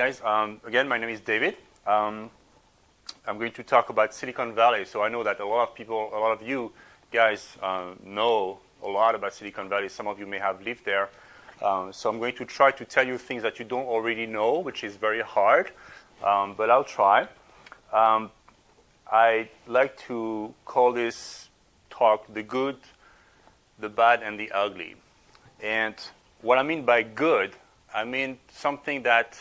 guys. Again, my name is David. I'm going to talk about Silicon Valley. So I know that a lot of you guys know a lot about Silicon Valley. Some of you may have lived there. So I'm going to try to tell you things that you don't already know, which is very hard, but I'll try. I like to call this talk the good, the bad, and the ugly. And what I mean by good, I mean something that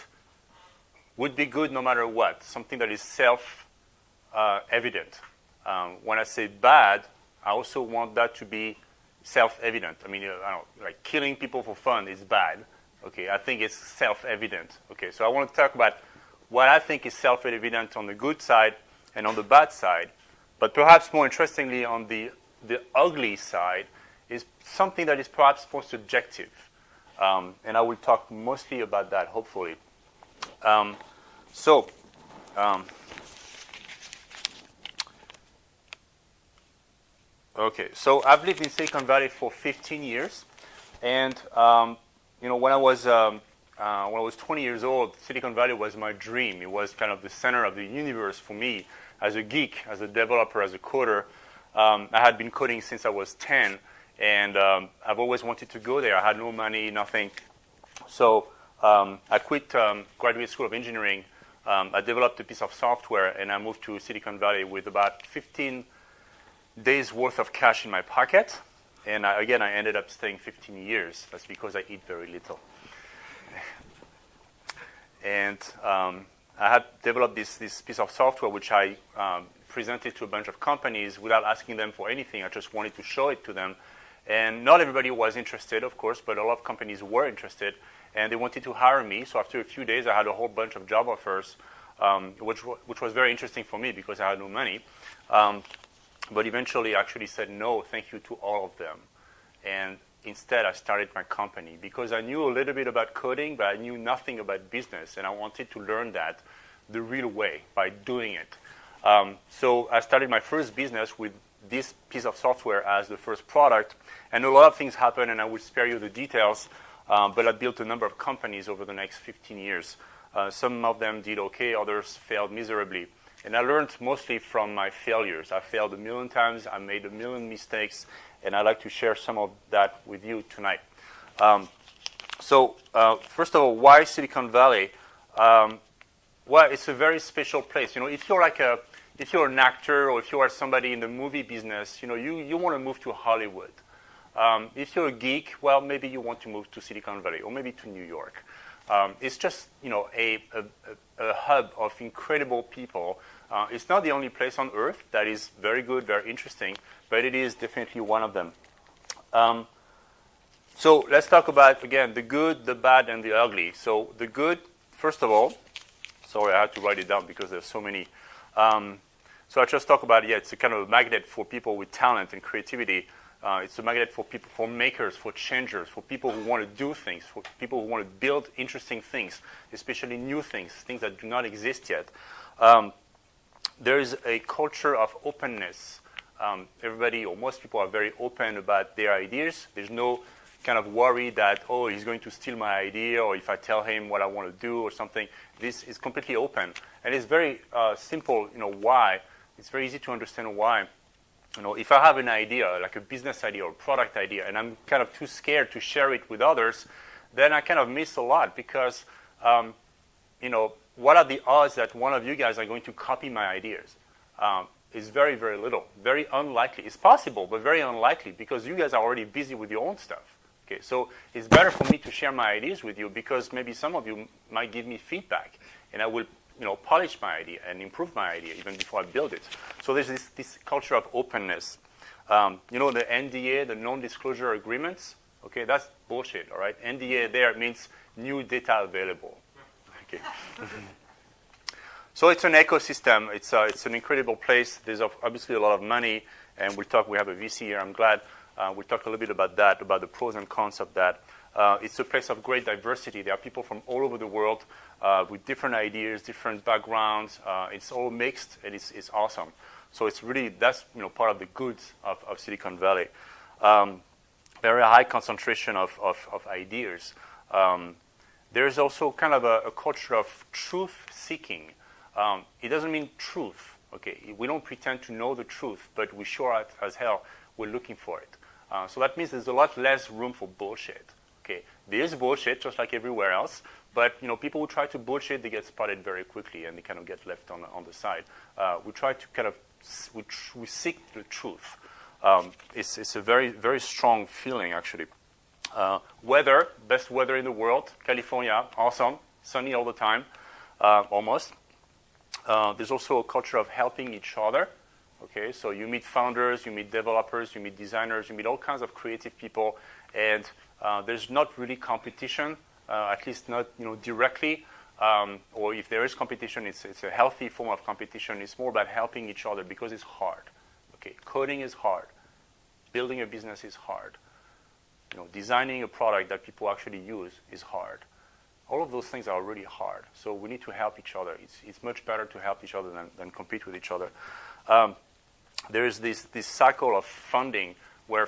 would be good no matter what, something that is self-evident. When I say bad, I also want that to be self-evident. I mean, I don't know, like killing people for fun is bad. Okay, I think it's self-evident. Okay, so I want to talk about what I think is self-evident on the good side and on the bad side, but perhaps more interestingly on the ugly side is something that is perhaps more subjective. And I will talk mostly about that, hopefully. Okay, so I've lived in Silicon Valley for 15 years, and when I was 20 years old, Silicon Valley was my dream. It was kind of the center of the universe for me as a geek, as a developer, as a coder. I had been coding since I was 10. And I've always wanted to go there. I had no money, nothing. So I quit graduate school of engineering. I developed a piece of software, and I moved to Silicon Valley with about 15 days worth of cash in my pocket. And I ended up staying 15 years. That's because I eat very little. And I had developed this piece of software, which I presented to a bunch of companies without asking them for anything. I just wanted to show it to them. And not everybody was interested, of course, but a lot of companies were interested, and they wanted to hire me. So after a few days, I had a whole bunch of job offers, which was very interesting for me because I had no money. But eventually, I actually said no, thank you to all of them. And instead, I started my company because I knew a little bit about coding, but I knew nothing about business, and I wanted to learn that the real way by doing it. So I started my first business with this piece of software as the first product, and a lot of things happened, and I will spare you the details, but I built a number of companies over the next 15 years. Some of them did okay, others failed miserably, and I learned mostly from my failures. I failed a million times, I made a million mistakes, and I'd like to share some of that with you tonight. So first of all, why Silicon Valley? Well, it's a very special place. If you're an actor or if you are somebody in the movie business, you want to move to Hollywood. If you're a geek, well, maybe you want to move to Silicon Valley or maybe to New York. It's just a hub of incredible people. It's not the only place on Earth that is very good, very interesting, but it is definitely one of them. So let's talk about, again, the good, the bad, and the ugly. So the good, first of all, sorry, I had to write it down because there's so many. So I just talk about, it's a kind of a magnet for people with talent and creativity. It's a magnet for people, for makers, for changers, for people who want to do things, for people who want to build interesting things, especially new things, things that do not exist yet. There is a culture of openness. Everybody, or most people, are very open about their ideas. There's no kind of worry that, he's going to steal my idea, or if I tell him what I want to do or something. This is completely open. And it's very simple, why. It's very easy to understand why. If I have an idea, like a business idea or a product idea, and I'm kind of too scared to share it with others, then I kind of miss a lot because, what are the odds that one of you guys are going to copy my ideas? It's very, very little, very unlikely. It's possible, but very unlikely because you guys are already busy with your own stuff. Okay, so it's better for me to share my ideas with you because maybe some of you might give me feedback, and I will polish my idea and improve my idea even before I build it. So there's this culture of openness. The NDA, the non-disclosure agreements, okay, that's bullshit, all right? NDA there means new data available. Okay. So it's an ecosystem. It's an incredible place. There's obviously a lot of money, and we have a VC here, I'm glad. We'll talk a little bit about that, about the pros and cons of that. It's a place of great diversity. There are people from all over the world with different ideas, different backgrounds. It's all mixed, and it's awesome. So it's really, that's part of the goods of Silicon Valley. Very high concentration of ideas. There's also kind of a culture of truth-seeking. It doesn't mean truth. Okay, we don't pretend to know the truth, but we sure as hell we're looking for it. So that means there's a lot less room for bullshit. Okay, there is bullshit just like everywhere else, but people who try to bullshit, they get spotted very quickly and they kind of get left on the side. We try to kind of we seek the truth. It's a very, very strong feeling actually. Weather, best weather in the world, California, awesome, sunny all the time, almost. There's also a culture of helping each other. Okay, so you meet founders, you meet developers, you meet designers, you meet all kinds of creative people, and there's not really competition, at least not directly. Or if there is competition, it's a healthy form of competition. It's more about helping each other because it's hard. Okay, coding is hard. Building a business is hard. Designing a product that people actually use is hard. All of those things are really hard. So we need to help each other. It's much better to help each other than compete with each other. There is this cycle of funding where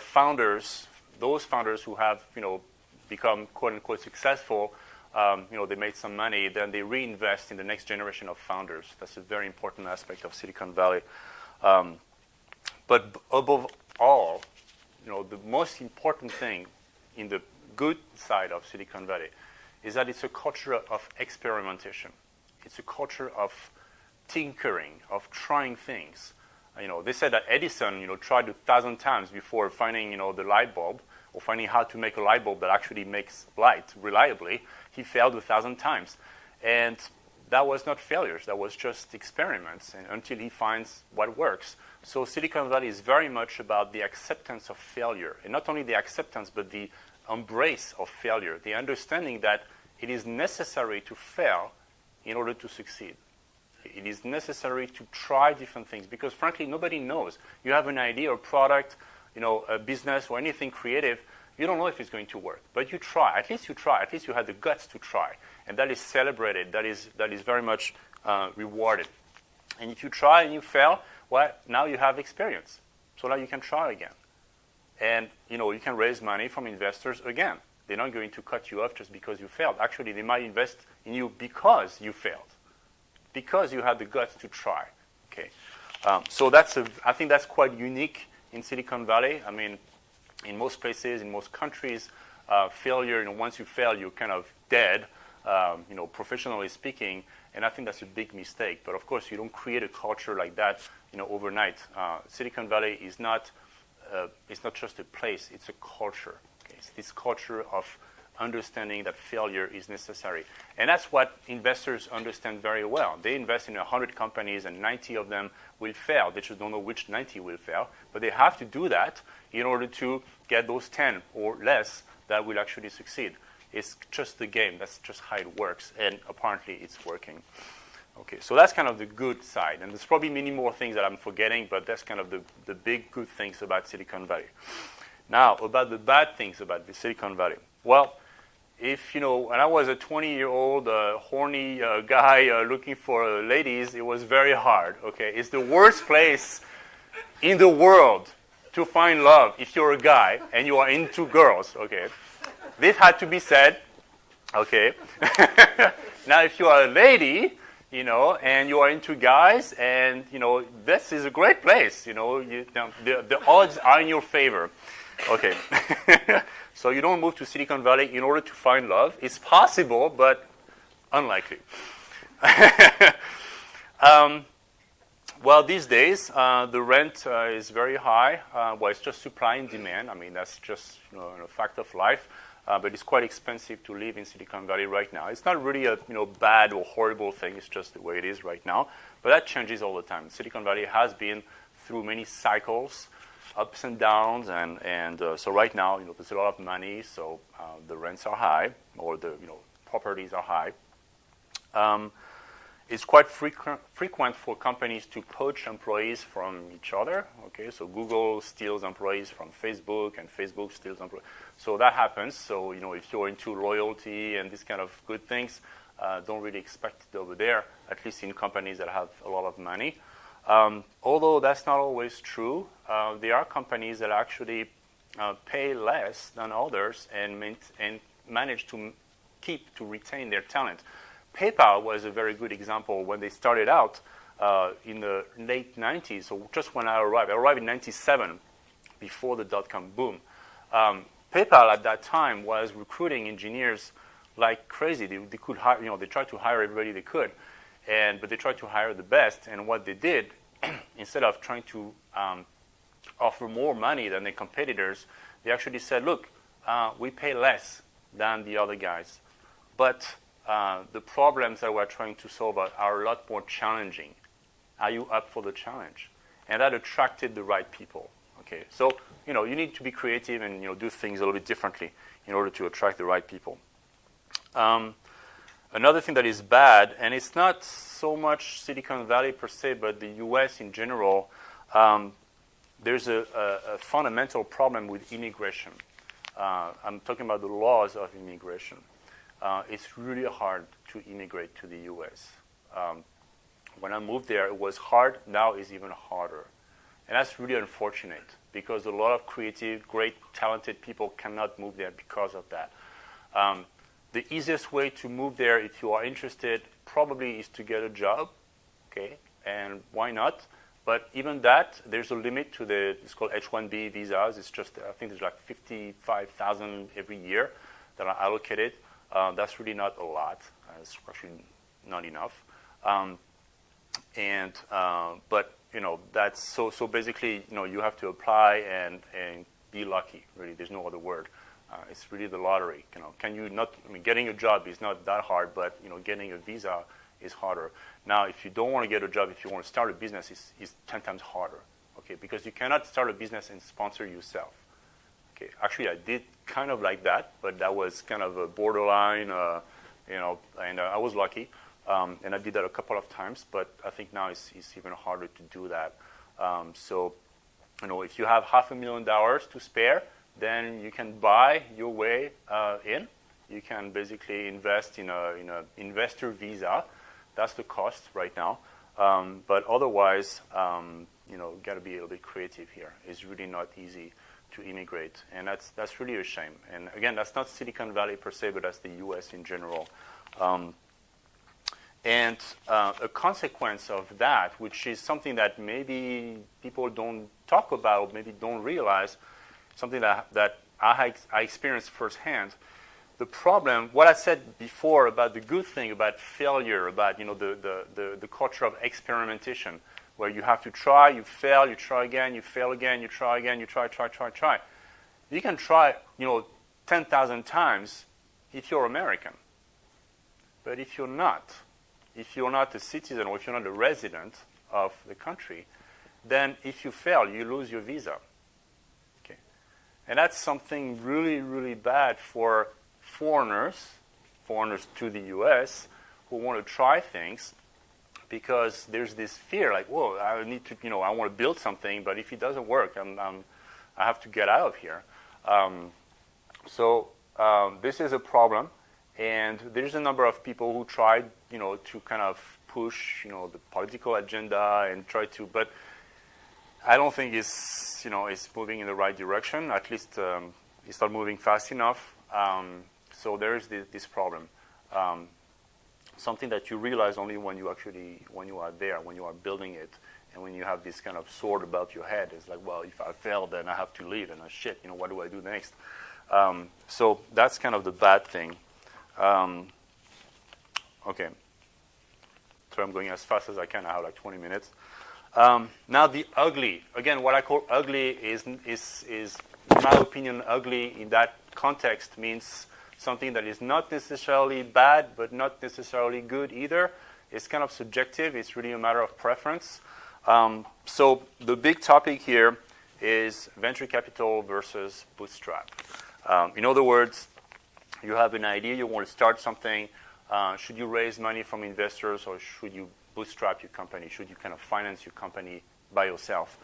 those founders who have become quote unquote successful, they made some money, then they reinvest in the next generation of founders. That's a very important aspect of Silicon Valley. But above all, the most important thing in the good side of Silicon Valley is that it's a culture of experimentation. It's a culture of tinkering, of trying things. They said that Edison, tried 1,000 times before finding, the light bulb, or finding how to make a light bulb that actually makes light reliably. He failed 1,000 times. And that was not failures. That was just experiments until he finds what works. So Silicon Valley is very much about the acceptance of failure. And not only the acceptance, but the embrace of failure. The understanding that it is necessary to fail in order to succeed. It is necessary to try different things because, frankly, nobody knows. You have an idea, a product, a business or anything creative, you don't know if it's going to work. But you try. At least you try. At least you had the guts to try. And that is celebrated. That is very much rewarded. And if you try and you fail, well, now you have experience. So now you can try again. And, you can raise money from investors again. They're not going to cut you off just because you failed. Actually, they might invest in you because you failed, because you had the guts to try. Okay, so I think that's quite unique in Silicon Valley. I mean, in most places, in most countries, failure, once you fail, you're kind of dead, professionally speaking. And I think that's a big mistake. But of course, you don't create a culture like that, overnight. Silicon Valley is not. It's not just a place; it's a culture. Okay? It's this culture of understanding that failure is necessary. And that's what investors understand very well. They invest in 100 companies and 90 of them will fail. They just don't know which 90 will fail. But they have to do that in order to get those 10 or less that will actually succeed. It's just the game. That's just how it works. And apparently it's working. Okay, so that's kind of the good side. And there's probably many more things that I'm forgetting, but that's kind of the big good things about Silicon Valley. Now, about the bad things about the Silicon Valley. Well, if, when I was a 20-year-old horny guy looking for ladies, it was very hard, okay? It's the worst place in the world to find love if you're a guy and you are into girls, okay? This had to be said, okay? Now, if you are a lady, and you are into guys, and, this is a great place, the odds are in your favor. Okay, so you don't move to Silicon Valley in order to find love. It's possible, but unlikely. Well, these days, the rent is very high. Well, it's just supply and demand. I mean, that's just a fact of life. But it's quite expensive to live in Silicon Valley right now. It's not really a bad or horrible thing. It's just the way it is right now. But that changes all the time. Silicon Valley has been through many cycles, ups and downs, and so right now, there's a lot of money, so the rents are high, or the properties are high. It's quite frequent for companies to poach employees from each other. Okay, so Google steals employees from Facebook, and Facebook steals employees. So that happens. So if you're into loyalty and these kind of good things, don't really expect it over there. At least in companies that have a lot of money. Although that's not always true, there are companies that actually pay less than others and manage to keep, to retain their talent. PayPal was a very good example when they started out in the late 90s, so just when I arrived. I arrived in 97, before the dot-com boom. PayPal at that time was recruiting engineers like crazy. They could hire, they tried to hire everybody they could, but they tried to hire the best. And what they did, instead of trying to offer more money than their competitors, they actually said, look, we pay less than the other guys, but the problems that we're trying to solve are a lot more challenging. Are you up for the challenge? And that attracted the right people. Okay, so you need to be creative and do things a little bit differently in order to attract the right people. Another thing that is bad, and it's not so much Silicon Valley per se, but the U.S. in general, there's a fundamental problem with immigration. I'm talking about the laws of immigration. It's really hard to immigrate to the U.S. When I moved there, it was hard. Now it's even harder. And that's really unfortunate because a lot of creative, great, talented people cannot move there because of that. The easiest way to move there, if you are interested, probably is to get a job, okay? And why not? But even that, there's a limit to it's called H-1B visas. It's just, I think there's like 55,000 every year that are allocated. That's really not a lot. It's actually not enough. But that's so basically, you have to apply and be lucky. Really, there's no other word. It's really the lottery. Can you not? Getting a job is not that hard, but getting a visa is harder. Now, if you don't want to get a job, if you want to start a business, it's 10 times harder. Okay, because you cannot start a business and sponsor yourself. Okay, actually, I did kind of like that, but that was kind of a borderline. And I was lucky. And I did that a couple of times, but I think now it's even harder to do that. So, if you have $500,000 to spare, then you can buy your way in. You can basically invest in a investor visa. That's the cost right now. But otherwise, got to be a little bit creative here. It's really not easy to immigrate, and that's really a shame. And again, that's not Silicon Valley per se, but that's the U.S. in general. And a consequence of that, which is something that maybe people don't talk about, maybe don't realize, something that I experienced firsthand. The problem, what I said before about the good thing about failure, about the culture of experimentation, where you have to try, you fail, you try again, you fail again, you try again, you try. You can try 10,000 times if you're American, but if you're not a citizen or if you're not a resident of the country, then if you fail, you lose your visa. Okay, and that's something really, really bad for foreigners to the U.S. who want to try things, because there's this fear, like, whoa, I need to, I want to build something, but if it doesn't work, I have to get out of here. So this is a problem. And there's a number of people who tried, to kind of push, the political agenda and try to, but I don't think it's moving in the right direction. At least it's not moving fast enough. So there is this problem. Something that you realize only when you are there, when you are building it, and when you have this kind of sword above your head. It's like, well, if I fail, then I have to leave, and shit, what do I do next? So that's kind of the bad thing. Okay. So I'm going as fast as I can. I have like 20 minutes. Now the ugly. Again, what I call ugly is, in my opinion, ugly in that context means something that is not necessarily bad, but not necessarily good either. It's kind of subjective. It's really a matter of preference. So the big topic here is venture capital versus bootstrap. In other words, you have an idea, you want to start something. Should you raise money from investors, or should you bootstrap your company? Should you kind of finance your company by yourself?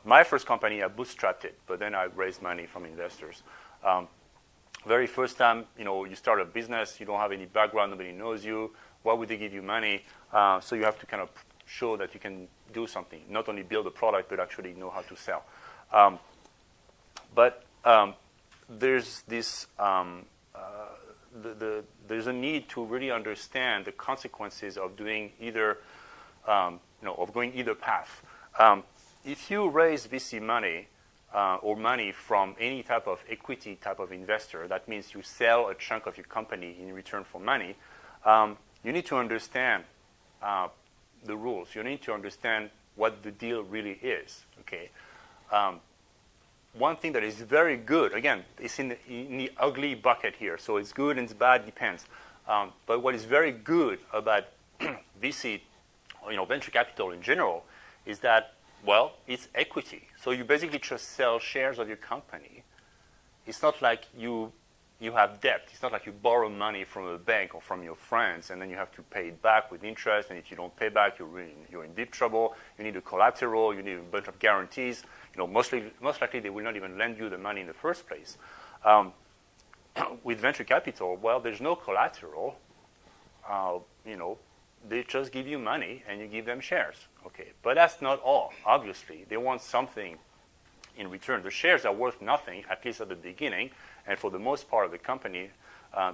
My first company, I bootstrapped it, but then I raised money from investors. Very first time, you start a business, you don't have any background, nobody knows you. Why would they give you money? So you have to kind of show that you can do something, not only build a product, but actually know how to sell. But there's this there's a need to really understand the consequences of doing either, of going either path. If you raise VC money or money from any type of equity type of investor, that means you sell a chunk of your company in return for money. You need to understand the rules. You need to understand what the deal really is. Okay. One thing that is very good, again, it's in the ugly bucket here, so it's good and it's bad, depends. But what is very good about VC, venture capital in general, is that, well, it's equity. So you basically just sell shares of your company. It's not like you have debt. It's not like you borrow money from a bank or from your friends, and then you have to pay it back with interest, and if you don't pay back, you're in deep trouble. You need a collateral. You need a bunch of guarantees. Most likely they will not even lend you the money in the first place. With venture capital, well, there's no collateral. They just give you money and you give them shares. Okay, but that's not all. Obviously, they want something in return. The shares are worth nothing, at least at the beginning, and for the most part of the company,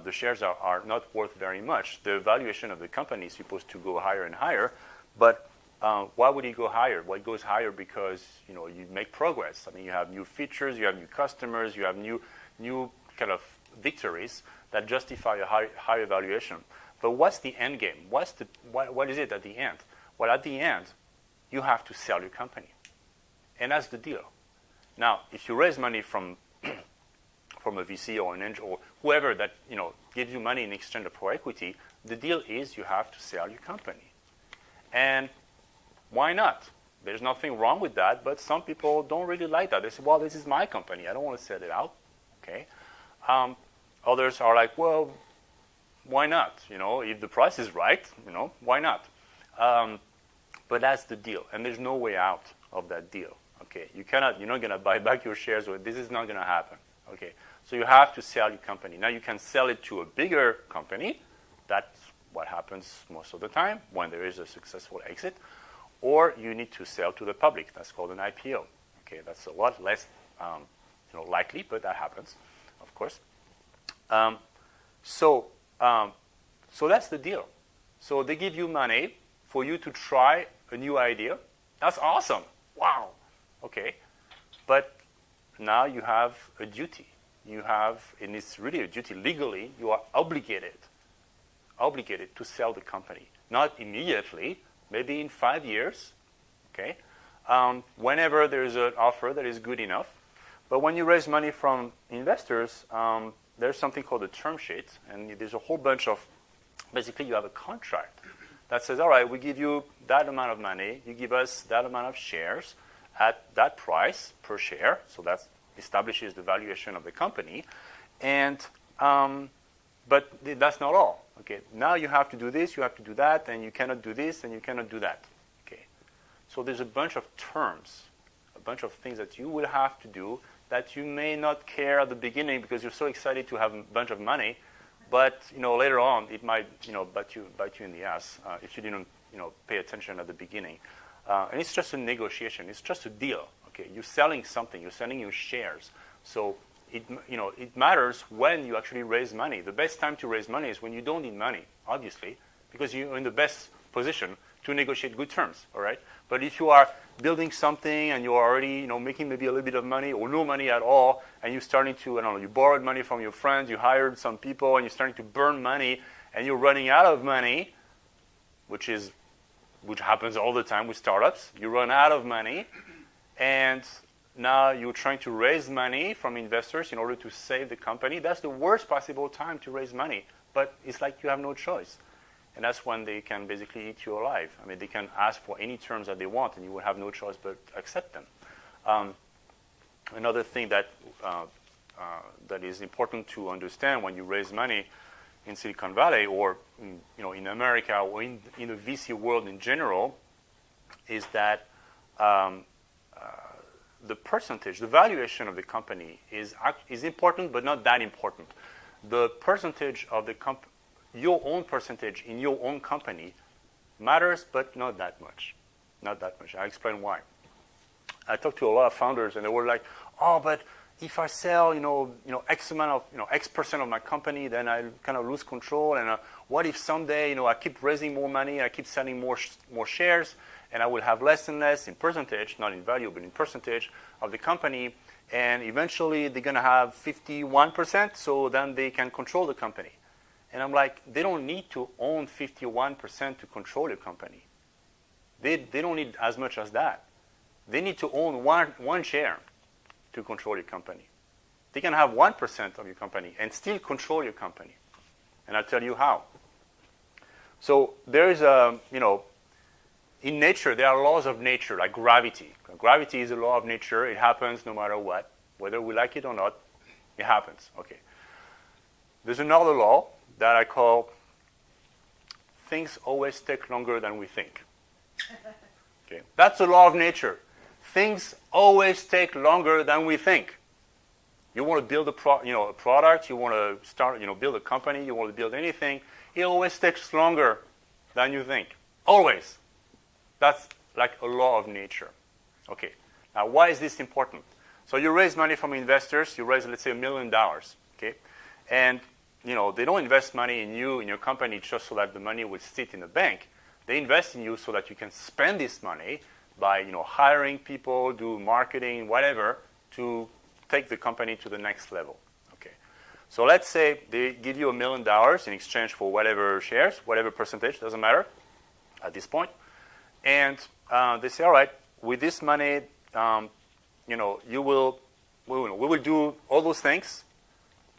the shares are not worth very much. The valuation of the company is supposed to go higher and higher, but why would it go higher? Well, it goes higher because you make progress. I mean, you have new features, you have new customers, you have new kind of victories that justify a higher valuation. But what's the end game? What is it at the end? Well, at the end, you have to sell your company, and that's the deal. Now, if you raise money from a VC or an angel or whoever that gives you money in exchange for equity, the deal is you have to sell your company, and why not? There's nothing wrong with that, but some people don't really like that. They say, well, this is my company. I don't want to sell it out. Okay. Others are like, well, why not? If the price is right, why not? But that's the deal, and there's no way out of that deal. Okay. You're not going to buy back your shares, or this is not going to happen. Okay. So you have to sell your company. Now you can sell it to a bigger company. That's what happens most of the time when there is a successful exit. Or you need to sell to the public. That's called an IPO. Okay, that's a lot less likely, but that happens, of course. So that's the deal. So they give you money for you to try a new idea. That's awesome. Wow. Okay. But now you have a duty. And it's really a duty. Legally, you are obligated to sell the company. Not immediately, maybe in 5 years, okay? Whenever there's an offer that is good enough. But when you raise money from investors, there's something called a term sheet, and there's a whole bunch of, basically you have a contract that says, all right, we give you that amount of money, you give us that amount of shares at that price per share, so that establishes the valuation of the company, and but that's not all. Okay, now you have to do this, you have to do that, and you cannot do this, and you cannot do that. Okay, so there's a bunch of terms, a bunch of things that you will have to do that you may not care at the beginning because you're so excited to have a bunch of money, but later on it might bite you in the ass if you didn't pay attention at the beginning. And it's just a negotiation. It's just a deal. Okay, you're selling something. You're selling your shares. So it matters when you actually raise money. The best time to raise money is when you don't need money, obviously, because you're in the best position to negotiate good terms, all right? But if you are building something and you're already, making maybe a little bit of money or no money at all, and you're starting to, you borrowed money from your friends, you hired some people, and you're starting to burn money, and you're running out of money, which happens all the time with startups. You run out of money, and now you're trying to raise money from investors in order to save the company. That's the worst possible time to raise money, but it's like you have no choice. And that's when they can basically eat you alive. I mean, they can ask for any terms that they want, and you will have no choice but accept them. Another thing that is important to understand when you raise money in Silicon Valley or in America or in the VC world in general is that the percentage, the valuation of the company is important, but not that important. The percentage of the your own percentage in your own company matters, but not that much. Not that much. I'll explain why. I talked to a lot of founders, and they were like, "Oh, but if I sell, X amount of, X% of my company, then I kind of lose control. And what if someday, I keep raising more money, I keep selling more shares, and I will have less and less in percentage, not in value, but in percentage of the company, and eventually they're going to have 51%, so then they can control the company. And I'm like, they don't need to own 51% to control your company. They don't need as much as that. They need to own one share to control your company. They can have 1% of your company and still control your company. And I'll tell you how. So there is in nature, there are laws of nature, like gravity. Gravity is a law of nature. It happens no matter what. Whether we like it or not, it happens. Okay. There's another law that I call things always take longer than we think. Okay. That's a law of nature. Things always take longer than we think. You want to build a product, you want to start, build a company, you want to build anything, it always takes longer than you think. Always. That's like a law of nature. Okay. Now, why is this important? So you raise money from investors. You raise, let's say, $1 million. Okay. And, they don't invest money in you, in your company, just so that the money will sit in the bank. They invest in you so that you can spend this money by, hiring people, do marketing, whatever, to take the company to the next level. Okay. So let's say they give you $1 million in exchange for whatever shares, whatever percentage, doesn't matter at this point. And they say, all right, with this money, we will do all those things,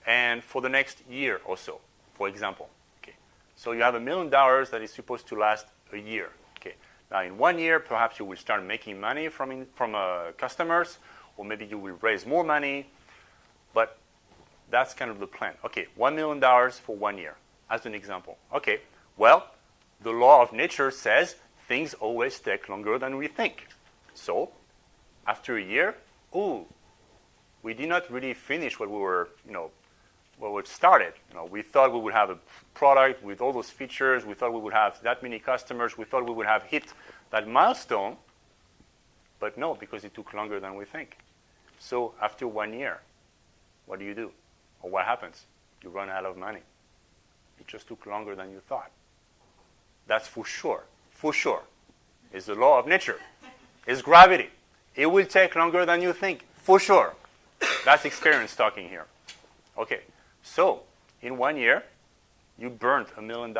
and for the next year or so, for example. Okay. So you have $1 million that is supposed to last a year. Okay. Now, in 1 year, perhaps you will start making money from customers, or maybe you will raise more money, but that's kind of the plan. Okay, $1 million for 1 year, as an example. Okay, well, the law of nature says things always take longer than we think. So, after a year, we did not really finish what we were, what we started. We thought we would have a product with all those features. We thought we would have that many customers. We thought we would have hit that milestone. But no, because it took longer than we think. So after 1 year, what do you do? Or what happens? You run out of money. It just took longer than you thought. That's for sure. For sure. It's the law of nature. It's gravity. It will take longer than you think. For sure. That's experience talking here. Okay. So in 1 year, you burned $1 million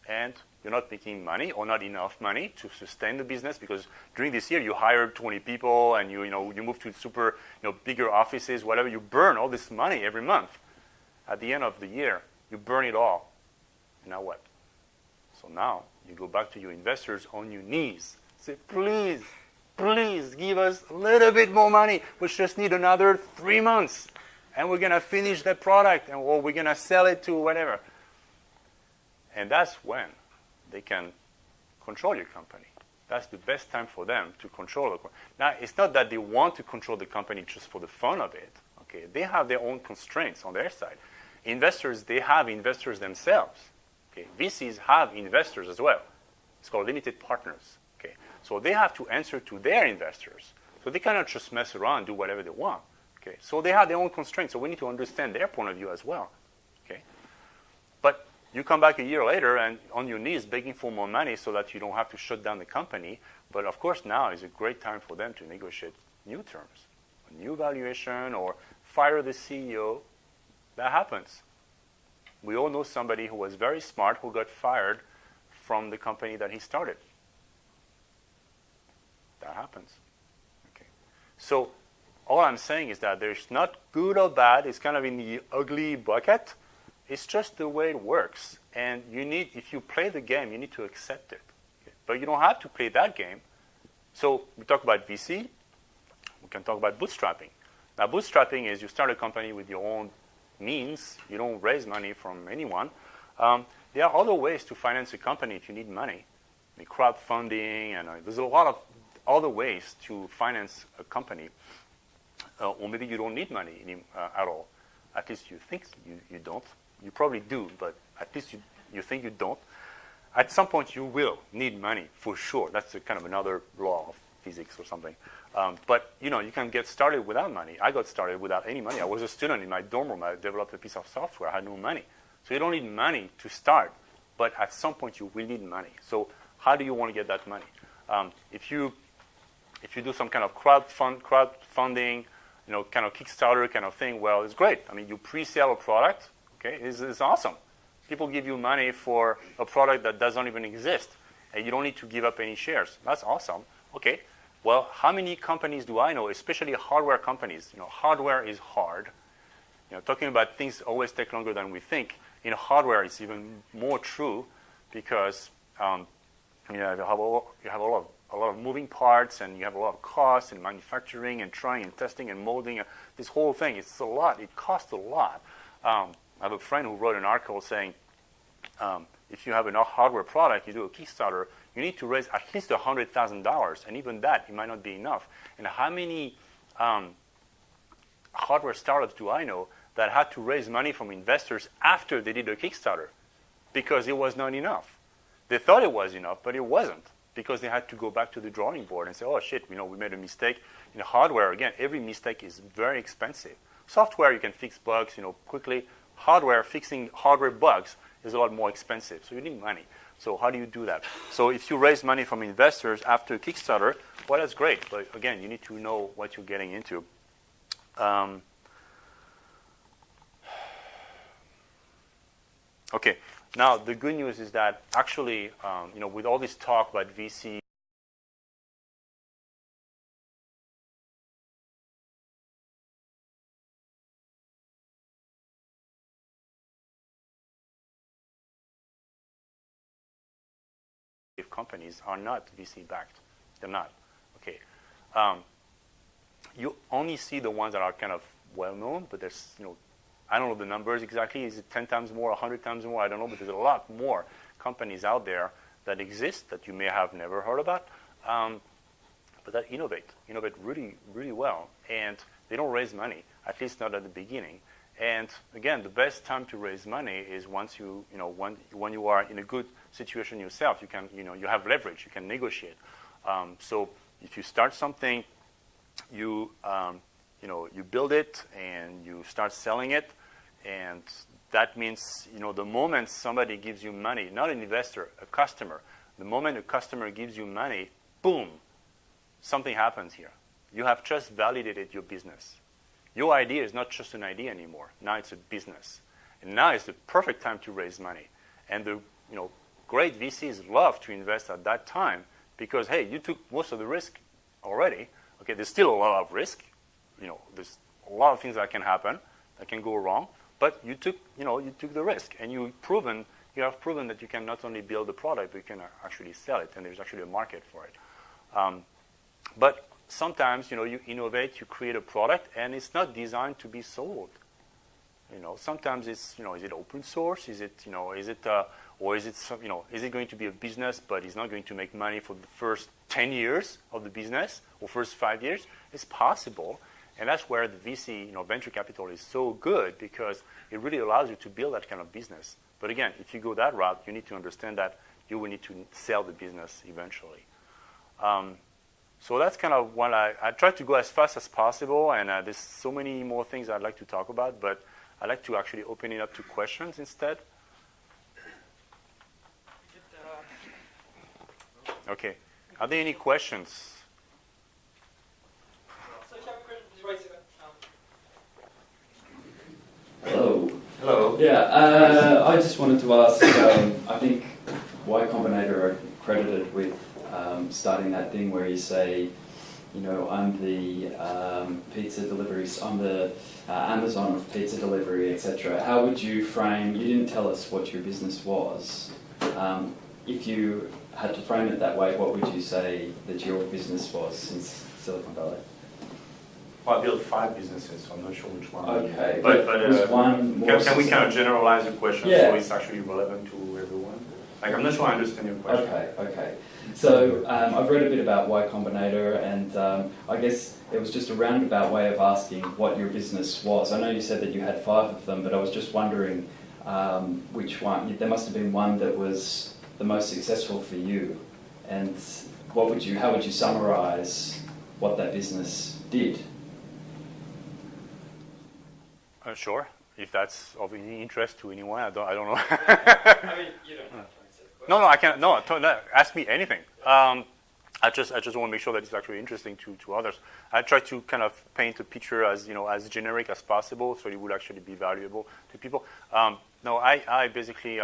and you're not making money or not enough money to sustain the business, because during this year you hired 20 people and you moved to super bigger offices, whatever. You burn all this money every month. At the end of the year, you burn it all. And now what? So now you go back to your investors on your knees. Say, please give us a little bit more money. We just need another 3 months, and we're gonna finish that product, or we're gonna sell it to whatever. And that's when they can control your company. That's the best time for them to control the company. Now, it's not that they want to control the company just for the fun of it. Okay, they have their own constraints on their side. Investors, they have investors themselves. Okay, VCs have investors as well. It's called limited partners. Okay, so they have to answer to their investors. So they cannot just mess around and do whatever they want. Okay, so they have their own constraints. So we need to understand their point of view as well. Okay, but you come back a year later and on your knees begging for more money so that you don't have to shut down the company. But of course now is a great time for them to negotiate new terms, a new valuation, or fire the CEO. That happens. We all know somebody who was very smart who got fired from the company that he started. That happens. Okay. So all I'm saying is that there's not good or bad. It's kind of in the ugly bucket. It's just the way it works. And if you play the game, you need to accept it. Okay? But you don't have to play that game. So we talk about VC. We can talk about bootstrapping. Now, bootstrapping is you start a company with your own means. You don't raise money from anyone. There are other ways to finance a company if you need money. Like crowdfunding, and there's a lot of other ways to finance a company. Or maybe you don't need money at all. At least you think you don't. You probably do, but at least you think you don't. At some point, you will need money for sure. That's kind of another law of physics or something. But you can get started without money. I got started without any money. I was a student in my dorm room. I developed a piece of software. I had no money. So you don't need money to start, but at some point you will need money. So how do you want to get that money? If you do some kind of crowdfunding, kind of Kickstarter kind of thing, well, it's great. I mean, you pre-sell a product. Okay, it's awesome. People give you money for a product that doesn't even exist, and you don't need to give up any shares. That's awesome. Okay. Well, how many companies do I know, especially hardware companies? Hardware is hard. Talking about things always take longer than we think. In hardware, it's even more true because you have a lot of moving parts, and you have a lot of costs in manufacturing and trying and testing and molding. This whole thing, it's a lot. It costs a lot. I have a friend who wrote an article saying, if you have a hardware product, you do a Kickstarter, you need to raise at least $100,000, and even that, it might not be enough. And how many hardware startups do I know that had to raise money from investors after they did a Kickstarter because it was not enough? They thought it was enough, but it wasn't, because they had to go back to the drawing board and say, oh, shit, we made a mistake. In hardware, again, every mistake is very expensive. Software, you can fix bugs quickly. Hardware, fixing hardware bugs is a lot more expensive, so you need money. So how do you do that? So if you raise money from investors after Kickstarter, well, that's great. But again, you need to know what you're getting into. Okay. Now the good news is that actually, with all this talk about VC, companies are not VC backed. They're not. Okay. You only see the ones that are kind of well known, but there's I don't know the numbers exactly. Is it 10 times more, 100 times more? I don't know, but there's a lot more companies out there that exist that you may have never heard about, but that innovate really, really well, and they don't raise money, at least not at the beginning. And again, the best time to raise money is once when you are in a good situation yourself. You can, you have leverage. You can negotiate. So if you start something, you build it and you start selling it, and that means, the moment somebody gives you money, not an investor, a customer, the moment a customer gives you money, boom, something happens here. You have just validated your business. Your idea is not just an idea anymore. Now it's a business. And now is the perfect time to raise money. And the great VCs love to invest at that time because, hey, you took most of the risk already. Okay, there's still a lot of risk. There's a lot of things that can happen, that can go wrong. But you took the risk, and you have proven that you can not only build the product, but you can actually sell it, and there's actually a market for it. But sometimes, you innovate, you create a product, and it's not designed to be sold. Sometimes it's, is it open source? Is it, is it going to be a business, but it's not going to make money for the first 10 years of the business or first 5 years? It's possible. And that's where the VC, venture capital is so good, because it really allows you to build that kind of business. But again, if you go that route, you need to understand that you will need to sell the business eventually. So that's kind of what I try to go as fast as possible, and there's so many more things I'd like to talk about, but I'd like to actually open it up to questions instead. Okay. Are there any questions? Hello. Hello. Yeah, I just wanted to ask, I think Y Combinator are credited with starting that thing where you say, I'm the pizza deliveries, I'm the Amazon of pizza delivery, etc. How would you frame, you didn't tell us what your business was. If you had to frame it that way, what would you say that your business was in Silicon Valley? Well, I built 5 businesses, so I'm not sure which one. Okay, but one more can we kind of generalize the question so it's actually relevant to everyone? I'm not sure I understand your question. Okay. So I've read a bit about Y Combinator, and I guess it was just a roundabout way of asking what your business was. I know you said that you had 5 of them, but I was just wondering which one. There must have been one that was the most successful for you, and how would you summarize what that business did? Sure. If that's of any interest to anyone, I don't know. I mean, you don't have to answer the question. No, I can't. No, ask me anything. I just want to make sure that it's actually interesting to others. I try to kind of paint a picture as as generic as possible, so it would actually be valuable to people. No, I basically.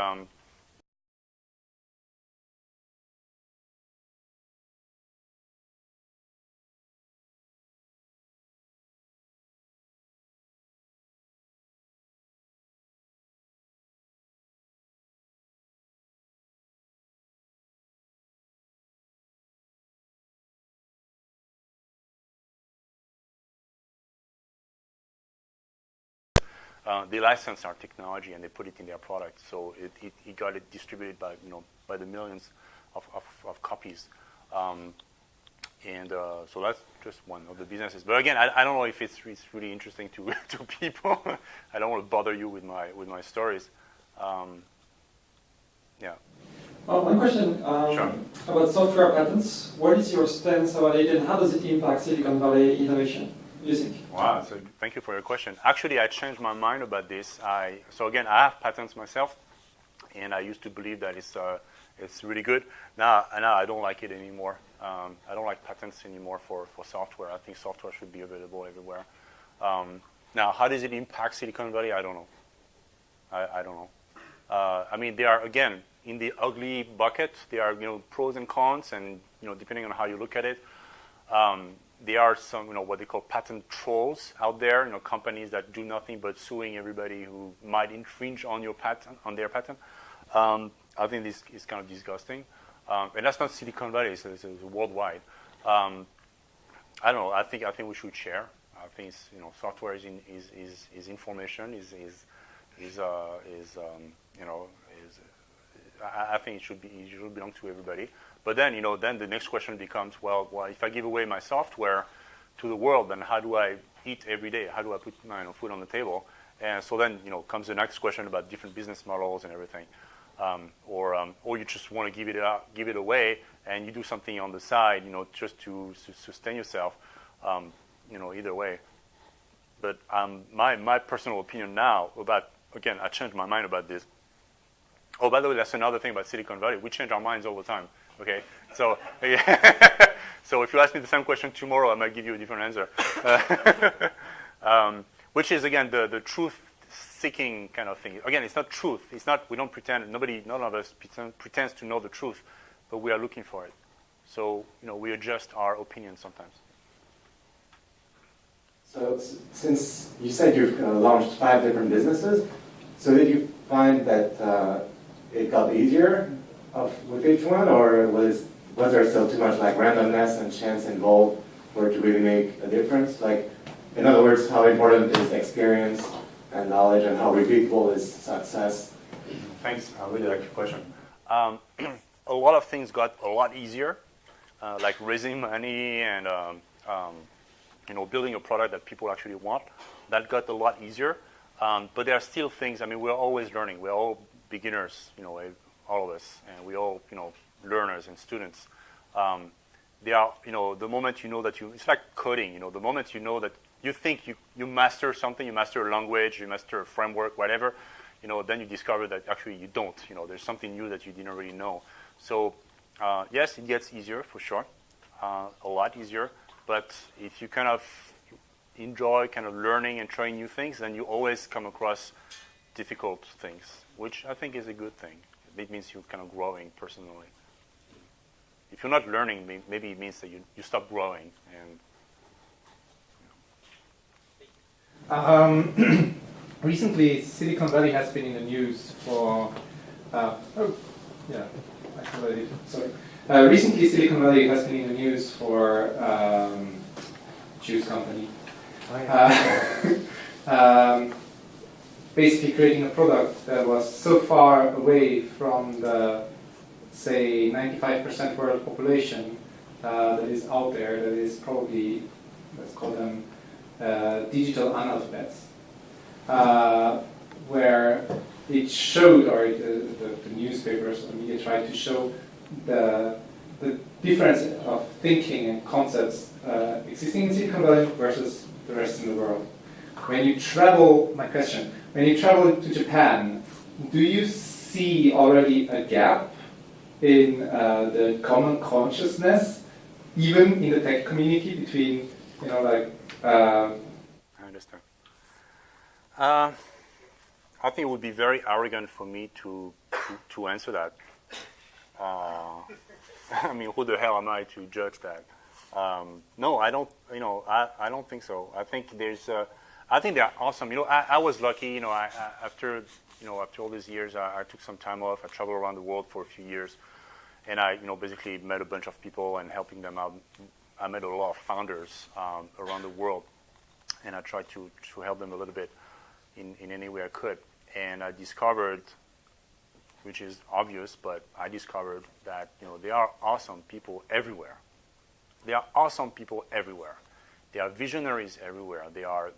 They license our technology and they put it in their product, so it got it distributed by the millions of copies, and so that's just one of the businesses. But again, I don't know if it's really interesting to people. I don't want to bother you with my stories. Yeah. One question Sure. about software patents. What is your stance about it, and how does it impact Silicon Valley innovation, you think? Wow, so thank you for your question. Actually, I changed my mind about this. So again, I have patents myself, and I used to believe that it's really good. Now I don't like it anymore. I don't like patents anymore for software. I think software should be available everywhere. Now, how does it impact Silicon Valley? I don't know. I don't know. I mean, they are, again, in the ugly bucket. There are pros and cons, and depending on how you look at it. There are some, what they call patent trolls out there, companies that do nothing but suing everybody who might infringe on their patent. I think this is kind of disgusting, and that's not Silicon Valley; it's worldwide. I don't know. I think we should share. I think software is information. I think it should belong to everybody. But then, then the next question becomes, well, if I give away my software to the world, then how do I eat every day? How do I put food on the table? And so then, comes the next question about different business models and everything, or you just want to give it away, and you do something on the side, just to sustain yourself, either way. But my personal opinion now again, I changed my mind about this. Oh, by the way, that's another thing about Silicon Valley. We change our minds all the time. Okay, so so if you ask me the same question tomorrow, I might give you a different answer. Which is again the truth-seeking kind of thing. Again, it's not truth. It's not. We don't pretend. None of us pretends to know the truth, but we are looking for it. So we adjust our opinion sometimes. So since you said you've launched 5 different businesses, so did you find that it got easier with each one, or was there still too much randomness and chance involved for it to really make a difference? In other words, how important is experience and knowledge, and how repeatable is success? Thanks. I really like your question. A lot of things got a lot easier, like raising money and building a product that people actually want. That got a lot easier. But there are still things. I mean, we're always learning. We're all beginners, all of us, and we all, learners and students. There are, the moment that it's like coding. The moment that you think you master something, you master a language, you master a framework, whatever, then you discover that actually you don't. There's something new that you didn't really know. So yes, it gets easier for sure, a lot easier. But if you kind of enjoy kind of learning and trying new things, then you always come across difficult things, which I think is a good thing. It means you're kind of growing personally. If you're not learning, maybe it means that you stop growing. And recently, Silicon Valley has been in the news for. Recently, Silicon Valley has been in the news for juice company. Basically creating a product that was so far away from the, say, 95% world population that is out there, that is probably, let's call them digital analphabets, where it showed, or the newspapers or media tried to show the the difference of thinking and concepts existing in Silicon Valley versus the rest of the world. When you travel, my question, when you travel to Japan, do you see already a gap in the common consciousness, even in the tech community between, I understand. I think it would be very arrogant for me to answer that. I mean, who the hell am I to judge that? No, I don't. I don't think so. I think I think they're awesome. I was lucky. After all these years, I took some time off. I traveled around the world for a few years, and I basically met a bunch of people and helping them out. I met a lot of founders around the world, and I tried to help them a little bit in any way I could. And I discovered, which is obvious, but I discovered that there are awesome people everywhere. There are awesome people everywhere. There are visionaries everywhere. There are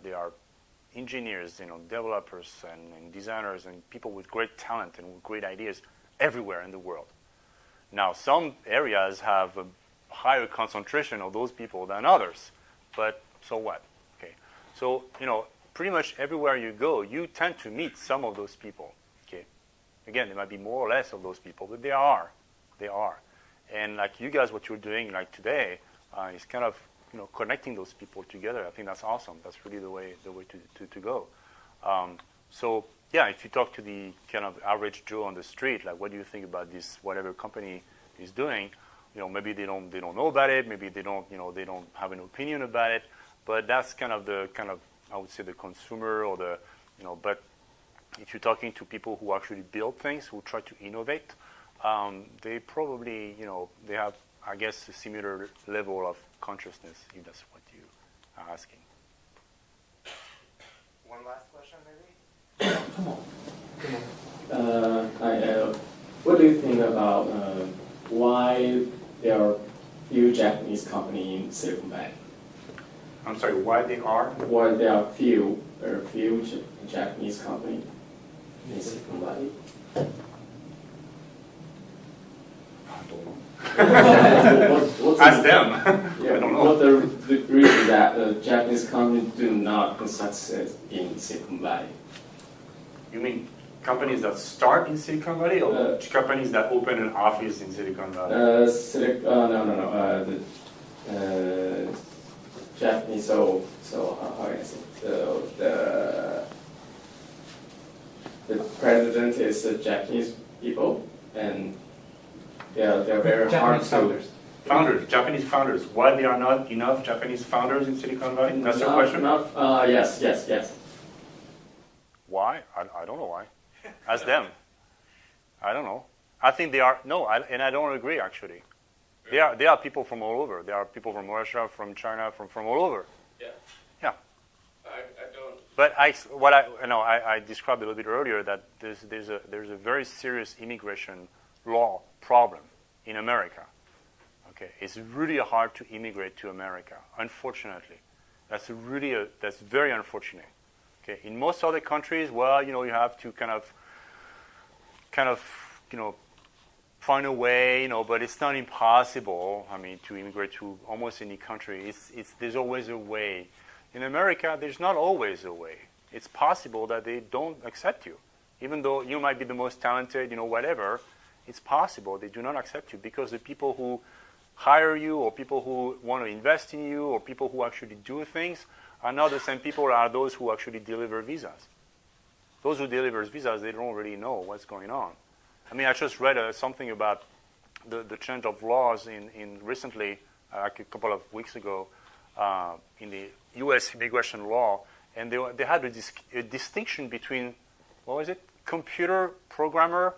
engineers, developers and designers and people with great talent and with great ideas everywhere in the world. Now, some areas have a higher concentration of those people than others, but so what? Okay, so pretty much everywhere you go, you tend to meet some of those people. Okay, again, there might be more or less of those people, but they are. And like you guys, what you're doing like today is kind of connecting those people together. I think that's awesome. That's really the way to go. So yeah, if you talk to the kind of average Joe on the street, like what do you think about this? Whatever company is doing, maybe they don't know about it. Maybe they don't have an opinion about it. But that's kind of I would say the consumer or the But if you're talking to people who actually build things, who try to innovate, they probably they have, I guess, a similar level of consciousness, if that's what you are asking. One last question, maybe? Come on. What do you think about why there are few Japanese companies in Silicon Valley? I'm sorry, why they are? Why there are few Japanese companies in Silicon Valley? I don't know. What's Ask them. Yeah, I don't know. what the reason that Japanese companies do not succeed in Silicon Valley? You mean companies that start in Silicon Valley, or companies that open an office in Silicon Valley? No. The Japanese, how can I say? The president is a Japanese people, and they're very hard to. Japanese founders. Why there are not enough Japanese founders in Silicon Valley? That's your question? Yes. Why? I don't know why. Ask them. I don't know. I think they are, and I don't agree, actually. There are people from all over. There are people from Russia, from China, from all over. Yeah. Yeah. I don't. But I described a little bit earlier that there's a very serious immigration law problem in America. Okay, it's really hard to immigrate to America. Unfortunately, that's very unfortunate. Okay, in most other countries, you have to kind of find a way, but it's not impossible. I mean, to immigrate to almost any country, there's always a way. In America, there's not always a way. It's possible that they don't accept you, even though you might be the most talented, whatever. It's possible they do not accept you because the people who hire you, or people who want to invest in you, or people who actually do things are not the same people as those who actually deliver visas. Those who deliver visas, they don't really know what's going on. I mean, I just read something about the change of laws in recently, like a couple of weeks ago, in the U.S. immigration law, and they had a distinction between, what was it, computer programmer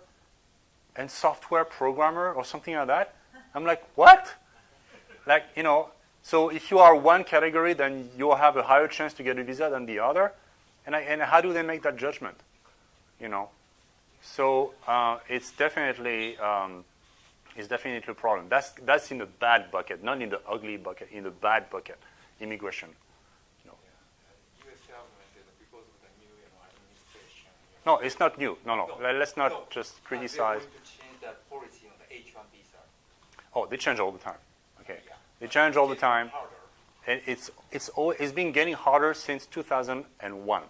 and software programmer or something like that. I'm like, what? So if you are one category, then you'll have a higher chance to get a visa than the other. And how do they make that judgment? So it's definitely a problem. That's in the bad bucket, not in the ugly bucket, in the bad bucket, immigration. U.S. government is because of the new administration. No, it's not new. No. Let's not just criticize. They're going to change that policy on the H-1 visa. Oh, they change all the time. Okay, they change all the time, Harder. and it's been getting harder since 2001,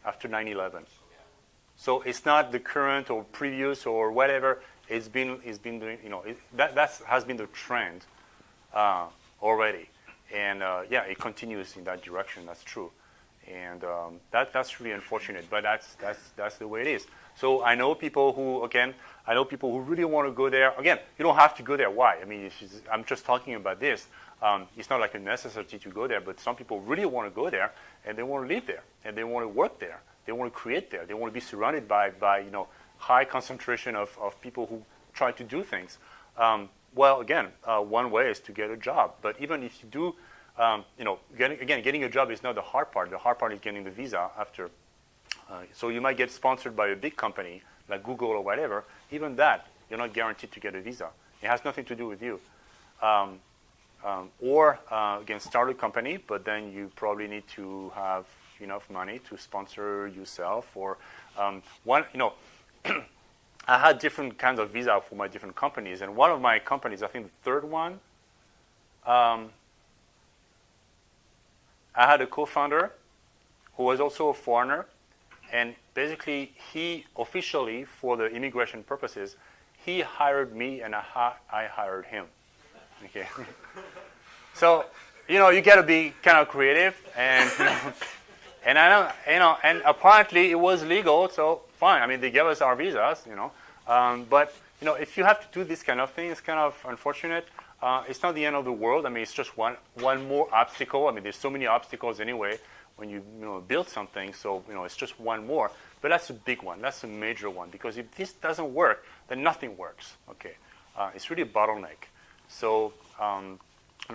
after 9/11. So it's not the current or previous or whatever. It's been doing, that has been the trend already, and it continues in that direction. That's true, and that's really unfortunate. But that's the way it is. So I know people who really want to go there. Again, you don't have to go there. Why? I mean, I'm just talking about this. It's not like a necessity to go there, but some people really want to go there, and they want to live there, and they want to work there. They want to create there. They want to be surrounded by high concentration of people who try to do things. Well, again, one way is to get a job. But even if you do, getting a job is not the hard part. The hard part is getting the visa after. So you might get sponsored by a big company like Google or whatever. Even that, you're not guaranteed to get a visa. It has nothing to do with you. Or again, start a company, but then you probably need to have enough money to sponsor yourself. Or I had different kinds of visa for my different companies, and one of my companies, I think the third one, I had a co-founder who was also a foreigner, and basically he officially, for the immigration purposes, he hired me and I hired him. Okay. So, you got to be kind of creative, and and I know, and apparently it was legal, so fine. I mean, they gave us our visas, but if you have to do this kind of thing, it's kind of unfortunate. It's not the end of the world. I mean, it's just one more obstacle. I mean, there's so many obstacles anyway when you build something. So it's just one more. But that's a big one. That's a major one, because if this doesn't work, then nothing works. Okay, it's really a bottleneck. So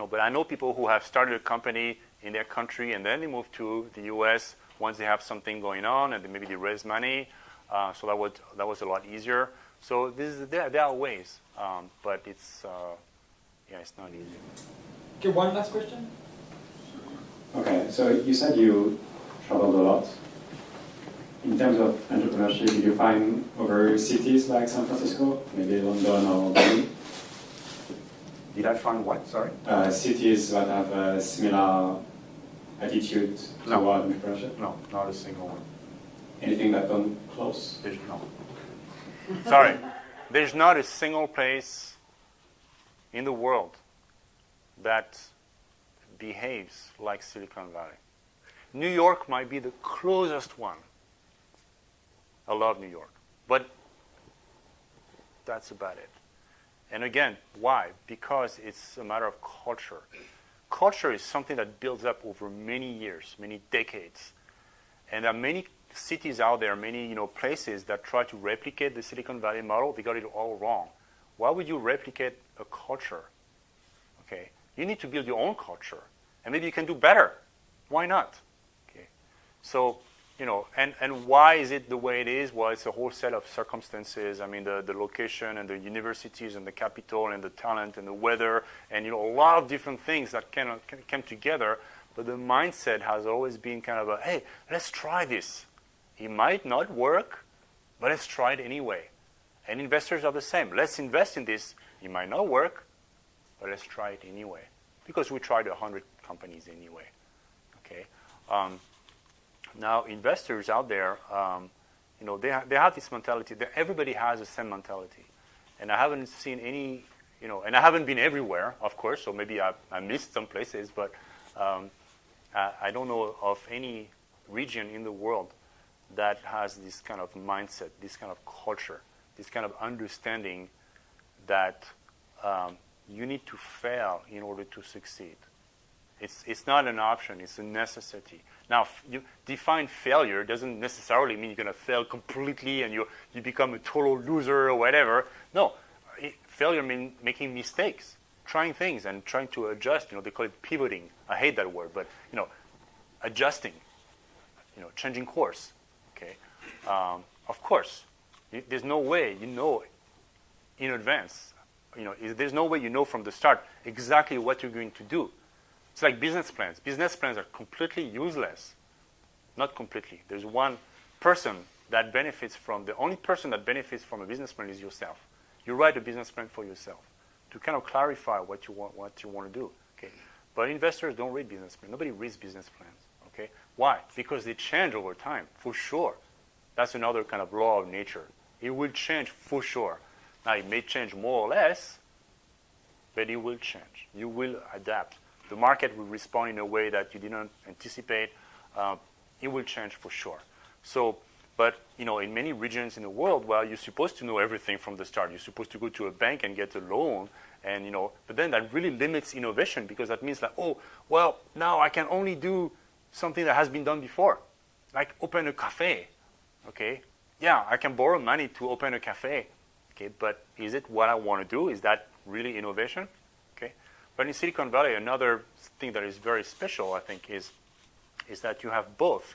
but I know people who have started a company in their country and then they move to the U.S. once they have something going on, and then maybe they raise money. So that was a lot easier. So there are ways, but it's not easy. Okay, one last question. Okay, so you said you traveled a lot. In terms of entrepreneurship, did you find other cities like San Francisco, maybe London or Bali? Did I find what? Sorry? Cities that have a similar attitude toward entrepreneurship? No, not a single one. Anything that come close? There's no. Sorry. There's not a single place in the world that behaves like Silicon Valley. New York might be the closest one. I love New York. But that's about it. And again, why? Because it's a matter of culture. Culture is something that builds up over many years, many decades. And there are many cities out there, many places that try to replicate the Silicon Valley model. They got it all wrong. Why would you replicate a culture? Okay, you need to build your own culture, and maybe you can do better. Why not? Okay, so and why is it the way it is? Well, it's a whole set of circumstances. I mean, the location and the universities and the capital and the talent and the weather and a lot of different things that can come together. But the mindset has always been kind of hey, let's try this. It might not work, but let's try it anyway. And investors are the same. Let's invest in this. It might not work, but let's try it anyway. Because we tried 100 companies anyway. Okay. Now, investors out there, they have this mentality. Everybody has the same mentality. And I haven't seen any, and I haven't been everywhere, of course, so maybe I missed some places, but I don't know of any region in the world that has this kind of mindset, this kind of culture, this kind of understanding that you need to fail in order to succeed. It's not an option, it's a necessity. Now, you define failure doesn't necessarily mean you're going to fail completely and you become a total loser or whatever. No, failure means making mistakes, trying things and trying to adjust. They call it pivoting. I hate that word, but adjusting, changing course. Okay, of course, there's no way in advance. There's no way from the start exactly what you're going to do. It's like business plans. Business plans are completely useless. Not completely. There's one person that benefits from, the only person that benefits from a business plan is yourself. You write a business plan for yourself. kind of clarify what you want to do. Okay, but investors don't read business plans. Nobody reads business plans. Okay, why? Because they change over time, for sure. That's another kind of law of nature. It will change for sure. Now it may change more or less, but it will change. You will adapt. The market will respond in a way that you didn't anticipate. It will change for sure. So, but in many regions in the world, well, you're supposed to know everything from the start. You're supposed to go to a bank and get a loan, and but then that really limits innovation, because that means like, oh, well, now I can only do something that has been done before, like open a cafe. Okay, yeah, I can borrow money to open a cafe. Okay, but is it what I want to do? Is that really innovation? Okay, but in Silicon Valley, another thing that is very special, I think, is that you have both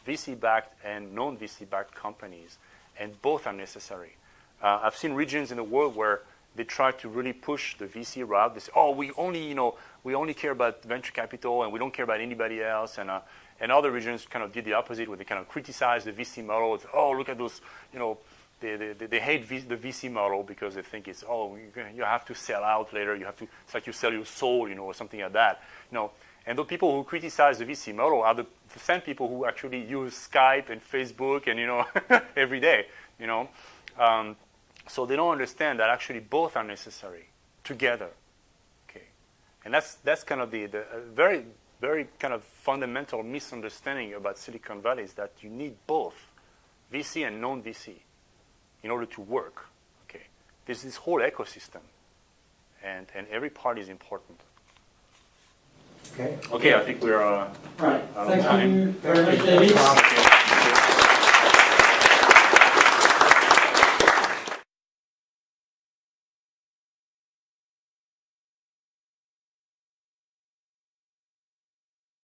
VC-backed and non-VC-backed companies, and both are necessary. I've seen regions in the world where they try to really push the VC route. They say, "Oh, we only care about venture capital, and we don't care about anybody else." And other regions kind of did the opposite, where they kind of criticize the VC model. It's, "Oh, look at those, they hate the VC model because they think it's, oh, you have to sell out later. It's like you sell your soul, or something like that, And the people who criticize the VC model are the same people who actually use Skype and Facebook and every day. So they don't understand that actually both are necessary together. Okay, and that's kind of the very, very kind of fundamental misunderstanding about Silicon Valley, is that you need both VC and non-VC in order to work. Okay, there's this whole ecosystem, and every part is important. Okay. Okay, I think we're Right. out of Thank time. you very much, David. Okay.